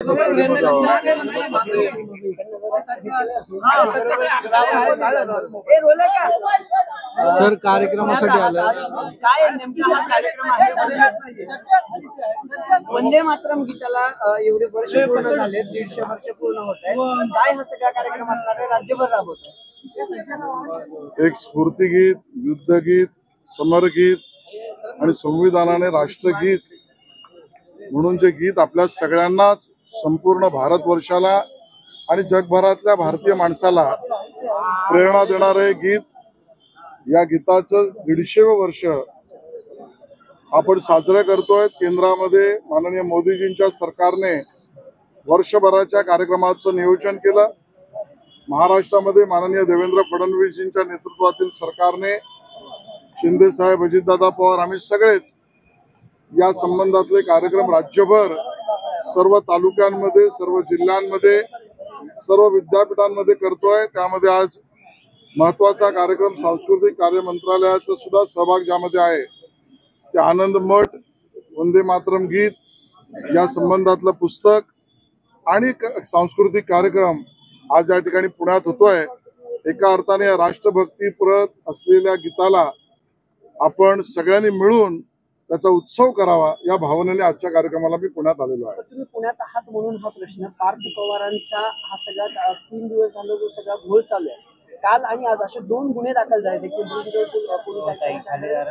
Sir कार्यक्रमासाठी आला काय नेमका हा कार्यक्रम आहे? वंदे मातरम गीताला एवढे वर्ष पूर्ण झाले, 150 वर्ष पूर्ण होत आहे. काय हा सगळा कार्यक्रम असणार आहे? राज्यभर राबवत एक स्फूर्तिगीत, युद्धगीत, समरगीत आणि संविधानाने राष्ट्रगीत म्हणून जे गीत आपल्या सगळ्यांनाच, संपूर्ण भारतवर्षाला आणि जगभरातल्या भारतीय माणसाला प्रेरणा देणारे गीत, या गीताचं 150वें वर्ष आपण साजरं करतोय. केंद्रामध्ये माननीय मोदीजींच्या सरकारने वर्षभराच्या कार्यक्रमाचं नियोजन केलं. महाराष्ट्रामध्ये माननीय देवेंद्र फडणवीसजींच्या नेतृत्वातील सरकारने, शिंदे साहेब, अजितदादा पवार, आम्ही सगळेच या संबंधातले कार्यक्रम राज्यभर, सर्व तालुक्यांमध्ये, सर्व जिल्ह्यांमध्ये, सर्व विद्यापीठांमध्ये करतोय. त्यामध्ये आज महत्वाचा कार्यक्रम सांस्कृतिक कार्य मंत्रालयाचा सुद्धा सहभाग ज्यामध्ये आहे. ते आनंद मठ, वंदे मातरम गीत या संबंधातलं पुस्तक आणि सांस्कृतिक कार्यक्रम आज या ठिकाणी पुण्यात होतोय. एका अर्थाने या राष्ट्रभक्तीप्रत असलेल्या गीताला आपण सगळ्यांनी मिळून त्याचा उत्सव करावा या भावनेने आजच्या कार्यक्रमाला मी पुण्यात आलेलो आहे. तुम्ही पुण्यात आहात म्हणून हा प्रश्न, पार्थ पवारांचा हा सगळा 3 दिवस झाला जो सगळा घोळ चालू आहे. काल आणि आज असे 2 गुन्हे दाखल झाले की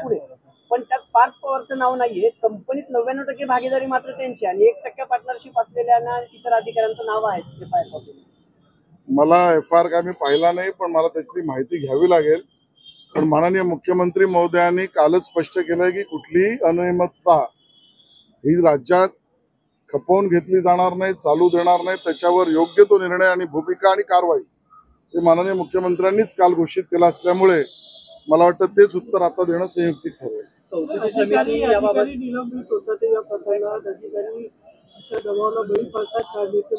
पुढे, पण त्यात पार्थ पवारचं नाव नाहीये. कंपनीत 99% भागीदारी मात्र त्यांची आणि 1% पार्टनरशिप असलेल्या इतर अधिकाऱ्यांचं नाव आहे FIR. मला FIR काय मी पाहिला नाही, पण मला त्याची माहिती घ्यावी लागेल. पण माननीय मुख्यमंत्री महोदयांनी कालच स्पष्ट केलंय की कुठलीही अनियमितता ही राज्यात खपवून घेतली जाणार नाही, चालू देणार नाही. त्याच्यावर योग्य तो निर्णय आणि भूमिका आणि कारवाई हे माननीय मुख्यमंत्र्यांनीच काल घोषित केलं असल्यामुळे मला वाटतं तेच उत्तर आता देणं संयुक्तिक ठरेल.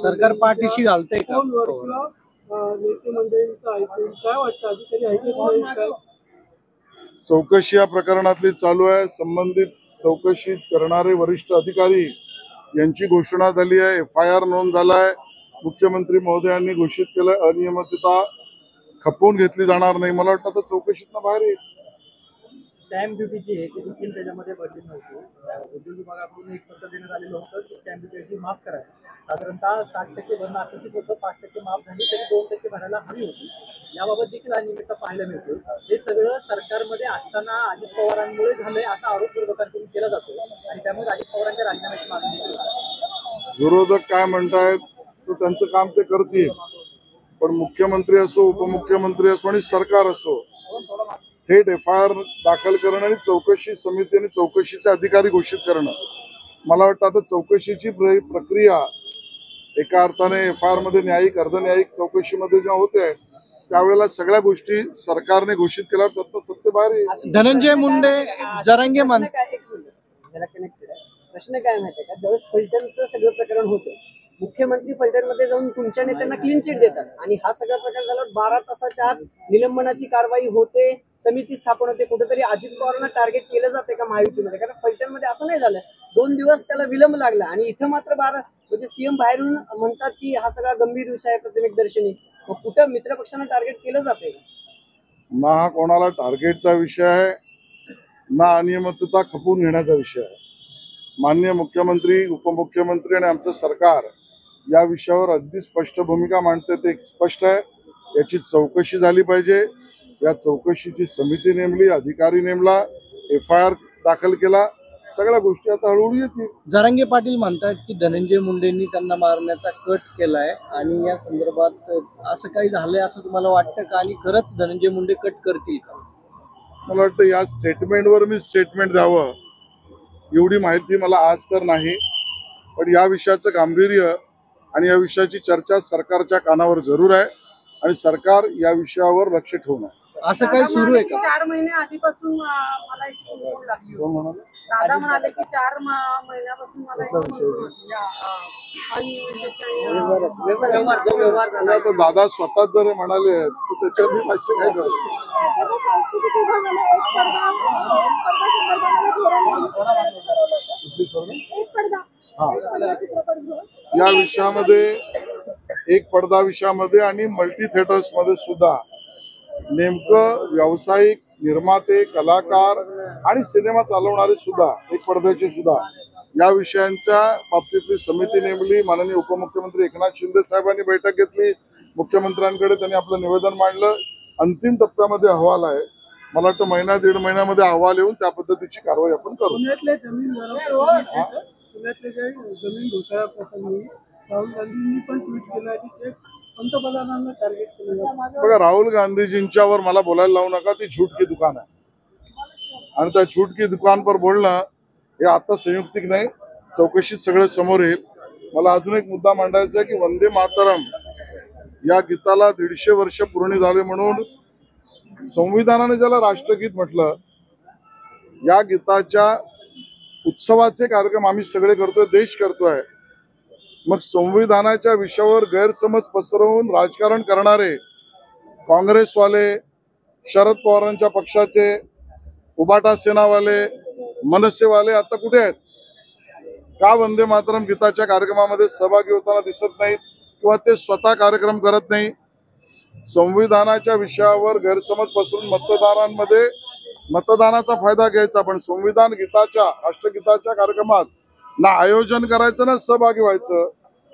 सरकार पाठीशी घालतंय का? चौकशी या प्रकरणातली चालू आहे. संबंधित चौकशी करणारे वरिष्ठ अधिकारी यांची घोषणा झाली आहे. FIR नोंद झालाय. मुख्यमंत्री महोदयांनी घोषित केलं अनियमितता खपवून घेतली जाणार नाही. मला वाटतं तर चौकशीतनं बाहेर येईल. स्टॅम्प ड्युटी जी आहे ती देखील त्याच्यामध्ये बदली नव्हती. उद्योग विभागाकडून एक पत्र देण्यात आलेलं होतं की स्टॅम्प ड्युटी माफ करावी. साधारणतः 60% भरणं अपेक्षित होतं, 5% माफ झाली, तरी 2% भरायला हवी होती. याबाबत देखील अनियमितता पाहायला मिळते. हे सगळं सरकारमध्ये असताना अजित पवारांमुळे झालंय असा आरोप विरोधकांकडून केला जातो आणि त्यामुळे अजित पवारांच्या राजीनाम्याची मागणी केली. विरोधक काय म्हणतायत तर त्यांचं काम ते करतील, पण मुख्यमंत्री असो, उपमुख्यमंत्री असो आणि सरकार असो, थेट FIR दाखल करणं आणि चौकशी समिती आणि चौकशीचे अधिकारी घोषित करणं, मला वाटतं आता चौकशीची प्रक्रिया एका अर्थाने FIR मध्ये न्यायिक, अर्धन्यायिक चौकशीमध्ये जेव्हा होते त्यावेळेला सगळ्या गोष्टी सरकारने घोषित केल्यावर त्यातनं सत्य बाहेर येईल. धनंजय मुंडे जरांगे प्रश्न काय माहितीये का, ज्यावेळेस फलटणचं सगळं प्रकरण होतं, मुख्यमंत्री फलटणमध्ये जाऊन तुमच्या नेत्यांना क्लीन चिट देतात आणि हा सगळा प्रकार झाला 12 तासाच्या आत निलंबनाची कारवाई होते, समिती स्थापन होते. कुठेतरी अजित पवारांना टार्गेट केलं जाते का महायुतीमध्ये? कारण फलटणमध्ये असं नाही झालं, 2 दिवस त्याला विलंब लागला आणि इथं मात्र 12 म्हणजे CM बाहेरून म्हणतात की हा सगळा गंभीर विषय आहे प्राथमिकदर्शनी. मग कुठं मित्रपक्षांना टार्गेट केलं जाते ना? हा कोणाला टार्गेटचा विषय आहे ना अनियमितता खपवून घेण्याचा विषय आहे. माननीय मुख्यमंत्री, उपमुख्यमंत्री आणि आमचं सरकार या विषयावर अगदी स्पष्ट भूमिका मांडते. ते स्पष्ट आहे, याची चौकशी झाली पाहिजे. या चौकशीची समिती नेमली, अधिकारी नेमला, FIR दाखल केला, सगळ्या गोष्टी आता हळूहळू येतील. जरांगे पाटील म्हणतात की धनंजय मुंडेंनी त्यांना मारण्याचा कट केलाय आणि या संदर्भात असं काही झालंय असं तुम्हाला वाटतं का? आणि खरंच धनंजय मुंडे कट करतील का? मला वाटतं या स्टेटमेंटवर मी स्टेटमेंट द्यावं एवढी माहिती मला आज तर नाही, पण या विषयाचं गांभीर्य आणि या विषयाची चर्चा सरकारच्या कानावर जरूर आहे आणि सरकार या विषयावर लक्ष ठेवून आहे. असं काही सुरू आहे का? 4 महिने आधीपासून मला याची फोन लागली. कोण म्हणाले? दादा म्हणाले की 4 महिन्यापासून मला आता दादा स्वतः जर म्हणाले तर त्याच्यावर मी भाष्य काय करू? या विषयामध्ये एक पडदा विषयामध्ये आणि मल्टी थिएटर्स मध्ये सुद्धा नेमकं व्यावसायिक निर्माते कलाकार आणि सिनेमा चालवणारे सुद्धा एक पडद्याचे सुद्धा या विषयांच्या बाबतीतली समिती नेमली. माननीय उपमुख्यमंत्री एकनाथ शिंदे साहेबांनी बैठक घेतली. मुख्यमंत्र्यांकडे त्यांनी आपलं निवेदन मांडलं. अंतिम टप्प्यामध्ये अहवाल आहे. मला वाटतं महिना दीड महिन्यामध्ये अहवाल येऊन त्या पद्धतीची कारवाई आपण करू. पुण्यातले जमीन घोटाळा प्रकरणी राहुल गांधींनी पण ट्विट केलं आहे की ते पंतप्रधानांना टार्गेट केलं. बघा, राहुल गांधीजींच्यावर मला बोलायला लावू नका. ती झूठ की दुकान आहे आणि त्या झूठ की दुकान पर बोलणं हे आता संयुक्तिक नाही, चौकशीत सगळं समोर येईल. मला अजून एक मुद्दा मांडायचा आहे की वंदे मातरम या गीताला 150 वर्ष पूर्ण झाले म्हणून संविधानाने ज्याला राष्ट्रगीत म्हटलं, या गीताच्या उत्सवाचे कार्यक्रम आम्ही सगळे करतोय, देश करतोय. मग संविधानाच्या विषयावर गैरसमज पसरवून राजकारण करणारे काँग्रेसवाले, शरद पवारांच्या पक्षाचे, उबाटा सेनावाले, मनसेवाले आता कुठे आहेत? का वंदे मातरम गीताच्या कार्यक्रमामध्ये सहभागी होताना दिसत नाहीत किंवा ते स्वतः कार्यक्रम करत नाही? संविधानाच्या विषयावर गैरसमज पसरून मतदारांमध्ये मतदानाचा फायदा घ्यायचा, पण संविधान गीताच्या राष्ट्रगीताच्या कार्यक्रमात ना आयोजन करायचं ना सहभागी व्हायचं.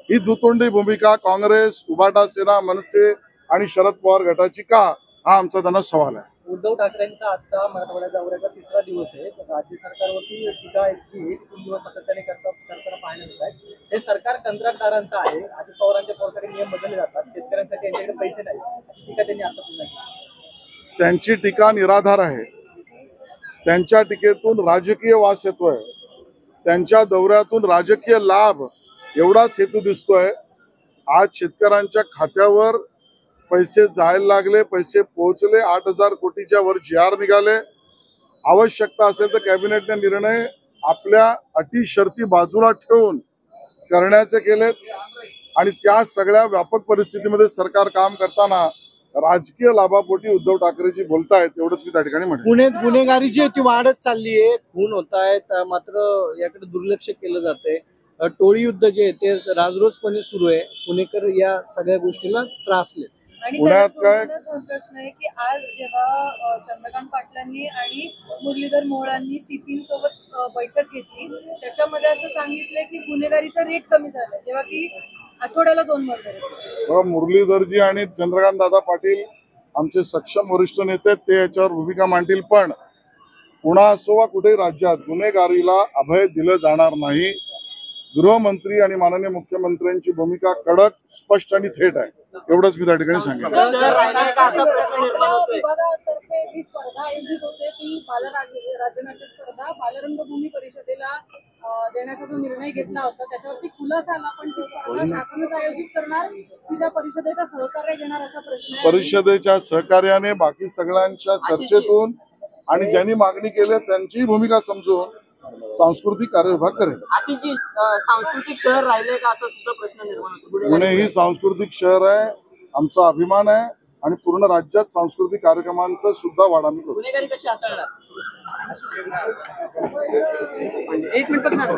ही दुतोंडी भूमिका काँग्रेस, उबाटा सेना, मनसे आणि शरद पवार गटाची का, हा आमचा त्यांना सवाल आहे. उद्धव ठाकरेंचा आजचा मराठवाड्या दौऱ्याचा 3रा दिवस आहे. राज्य सरकारवरती टीका इतकी 3 दिवस सातत्याने करताना पाहायला मिळत आहे. हे सरकार कंत्राटदारांचं आहे. अजित पवारांच्या पॉलिटिकल नियम बदलले जातात, शेतकऱ्यांसाठी यांच्याकडे पैसे नाही, अशी टीका त्यांनी आता पुन्हा केली. त्यांची टीका निराधार आहे. त्यांच्या टीकेतून राजकीय वास येतोय. त्यांच्या दौऱ्यातून राजकीय लाभ एवढाच हेतू दिसतोय. आज शेतकऱ्यांच्या खात्यावर पैसे जायला लागले, पैसे पोहोचले. 8,000 कोटीच्या वर GR निघाले. आवश्यकता असेल तर कॅबिनेटने निर्णय आपल्या अटी शर्ती बाजूला ठेवून करण्याचे केलेत आणि त्या सगळ्या व्यापक परिस्थितीमध्ये सरकार काम करताना राजकीय लाभापोटी उद्धव ठाकरेजी बोलतायत, एवढंच मी त्या ठिकाणी म्हणतो. पुण्यात गुन्हेगारी जी आहे ती वाढत चालली आहे. खून होत आहेत, मात्र याकडे दुर्लक्ष केलं जातंय. टोळी युद्ध जे आहे ते राजरोजपणे सुरू आहे. पुणेकर या सगळ्या गोष्टीला त्रासले. आणि पुण्यात काय प्रश्न आहे की आज जेव्हा चंद्रकांत पाटलांनी आणि मुरलीधर मोहोळांनी CP सोबत बैठक घेतली, त्याच्यामध्ये असं सांगितलंय की गुन्हेगारीचा रेट कमी झाला, जेव्हा की आठवड्याला 2 मर्डर. मुरलीधरजी आणि चंद्रकांत दादा पाटील आमचे सक्षम वरिष्ठ नेते, ते याच्यावर भूमिका मांडतील. पण पुन्हा असो वा कुठेही राज्यात गुन्हेगारीला अभय दिलं जाणार नाही. गृहमंत्री आणि माननीय मुख्यमंत्र्यांची भूमिका कडक, स्पष्ट आणि थेट आहे. एवढंच मी त्या ठिकाणी सांगितलं. विभागातर्फे जी स्पर्धा आयोजित होते ती बालराज्यनाट्य स्पर्धा बालरंगभूमी परिषदेला देण्याचा जो निर्णय घेतला होता त्याच्यावरती खुलासा आला, पण ती स्पर्धा शासनच आयोजित करणार की त्या परिषदेचा सहकार्य घेणार असा प्रश्न आहे. परिषदेच्या सहकार्याने बाकी सगळ्यांच्या चर्चेतून आणि ज्यांनी मागणी केली त्यांची भूमिका समजून सांस्कृतिक कार्य विभाग करेल. अशी जी सांस्कृतिक शहर राहिले का असा सुद्धा प्रश्न निर्माण होतो. पुणे ही सांस्कृतिक शहर आहे, आमचा अभिमान आहे आणि पूर्ण राज्यात सांस्कृतिक कार्यक्रमांचा सुद्धा वाढ आम्ही करू. गुन्हेगारी कशी हाताळणार? एक मिनिट बघणार.